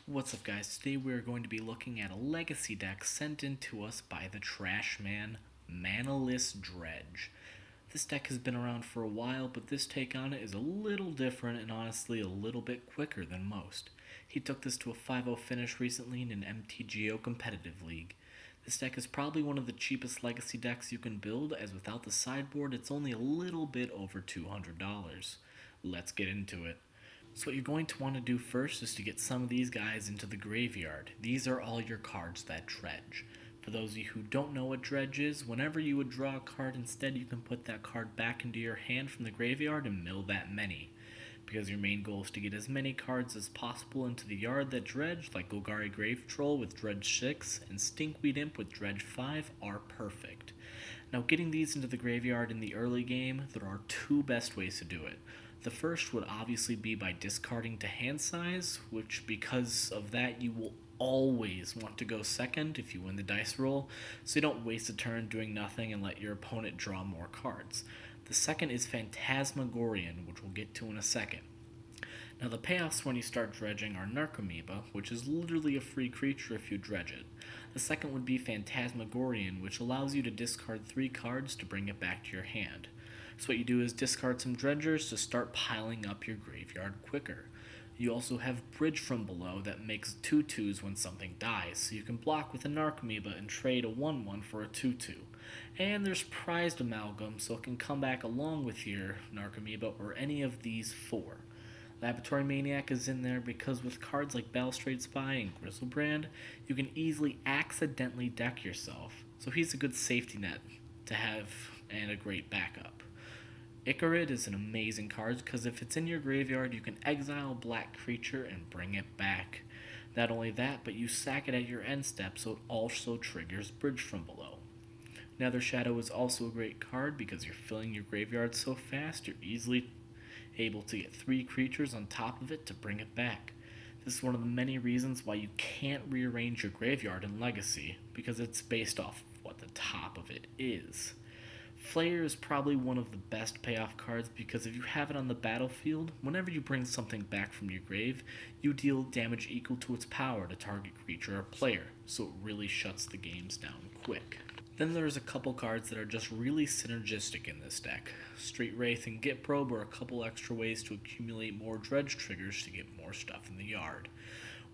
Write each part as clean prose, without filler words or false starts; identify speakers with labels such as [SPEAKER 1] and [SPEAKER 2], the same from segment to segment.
[SPEAKER 1] What's up guys, today we are going to be looking at a legacy deck sent in to us by the trash man, Manaless Dredge. This deck has been around for a while, but this take on it is a little different and honestly a little bit quicker than most. He took this to a 5-0 finish recently in an MTG competitive league. This deck is probably one of the cheapest legacy decks you can build, as without the sideboard it's only a little bit over $200. Let's get into it. So what you're going to want to do first is to get some of these guys into the graveyard. These are all your cards that dredge. For those of you who don't know what dredge is, whenever you would draw a card instead, you can put that card back into your hand from the graveyard and mill that many. Because your main goal is to get as many cards as possible into the yard that dredge, like Golgari Grave Troll with Dredge 6 and Stinkweed Imp with Dredge 5 are perfect. Now getting these into the graveyard in the early game, there are two best ways to do it. The first would obviously be by discarding to hand size, which because of that you will always want to go second if you win the dice roll, so you don't waste a turn doing nothing and let your opponent draw more cards. The second is Phantasmagorian, which we'll get to in a second. Now the payoffs when you start dredging are Narcomoeba, which is literally a free creature if you dredge it. The second would be Phantasmagorian, which allows you to discard 3 cards to bring it back to your hand. So what you do is discard some dredgers to start piling up your graveyard quicker. You also have Bridge from Below that makes 2/2s when something dies, so you can block with a Narcomoeba and trade a 1/1 for a 2/2. And there's Prized Amalgam, so it can come back along with your Narcomoeba or any of these 4. Laboratory Maniac is in there because with cards like Balustrade Spy and Grizzlebrand, you can easily accidentally deck yourself, so he's a good safety net to have and a great backup. Icarid is an amazing card because if it's in your graveyard, you can exile a black creature and bring it back. Not only that, but you sack it at your end step, so it also triggers Bridge from Below. Nether Shadow is also a great card because you're filling your graveyard so fast, you're easily able to get 3 creatures on top of it to bring it back. This is one of the many reasons why you can't rearrange your graveyard in Legacy, because it's based off what the top of it is. Flayer is probably one of the best payoff cards because if you have it on the battlefield, whenever you bring something back from your grave, you deal damage equal to its power to target creature or player, so it really shuts the games down quick. Then there's a couple cards that are just really synergistic in this deck. Street Wraith and Git Probe are a couple extra ways to accumulate more dredge triggers to get more stuff in the yard.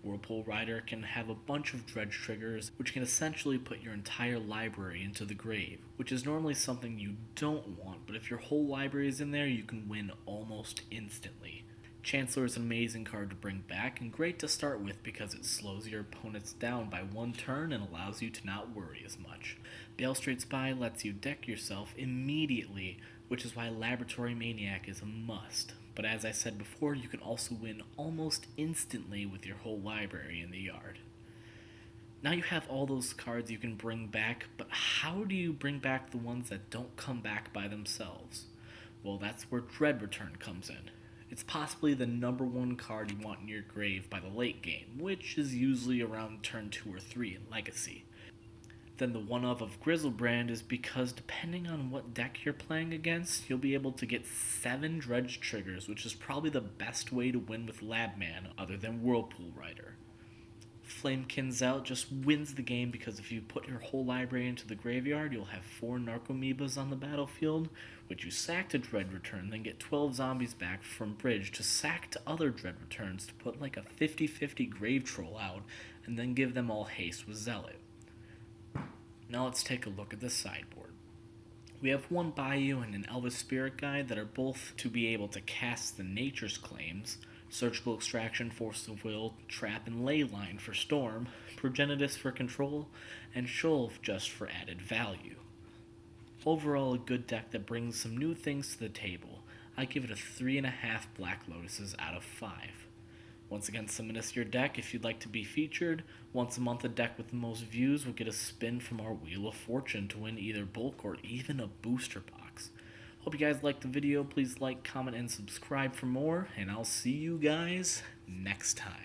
[SPEAKER 1] Whirlpool Rider can have a bunch of dredge triggers, which can essentially put your entire library into the grave, which is normally something you don't want, but if your whole library is in there, you can win almost instantly. Chancellor is an amazing card to bring back and great to start with because it slows your opponents down by 1 turn and allows you to not worry as much. Balustrade Spy lets you deck yourself immediately, which is why Laboratory Maniac is a must. But as I said before, you can also win almost instantly with your whole library in the yard. Now you have all those cards you can bring back, but how do you bring back the ones that don't come back by themselves? Well, that's where Dread Return comes in. It's possibly the #1 card you want in your grave by the late game, which is usually around turn 2 or 3 in Legacy. Then the one-of Grizzlebrand is because depending on what deck you're playing against, you'll be able to get 7 dredge triggers, which is probably the best way to win with Labman other than Whirlpool Rider. Flamekin's Out just wins the game because if you put your whole library into the graveyard, you'll have 4 Narcomoebas on the battlefield, which you sack to Dread Return, then get 12 zombies back from Bridge to sack to other Dread Returns to put like a 50-50 Grave Troll out, and then give them all haste with Zealot. Now let's take a look at the sideboard. We have 1 Bayou and an Elvis Spirit Guide that are both to be able to cast the Nature's Claims, Surgical Extraction, Force of Will, Trap, and Leyline for Storm, Progenitus for Control, and Sholv just for added value. Overall, a good deck that brings some new things to the table. I give it a 3.5 Black Lotuses out of 5. Once again, submit us your deck if you'd like to be featured. Once a month, the deck with the most views will get a spin from our Wheel of Fortune to win either bulk or even a booster box. Hope you guys liked the video. Please like, comment, and subscribe for more, and I'll see you guys next time.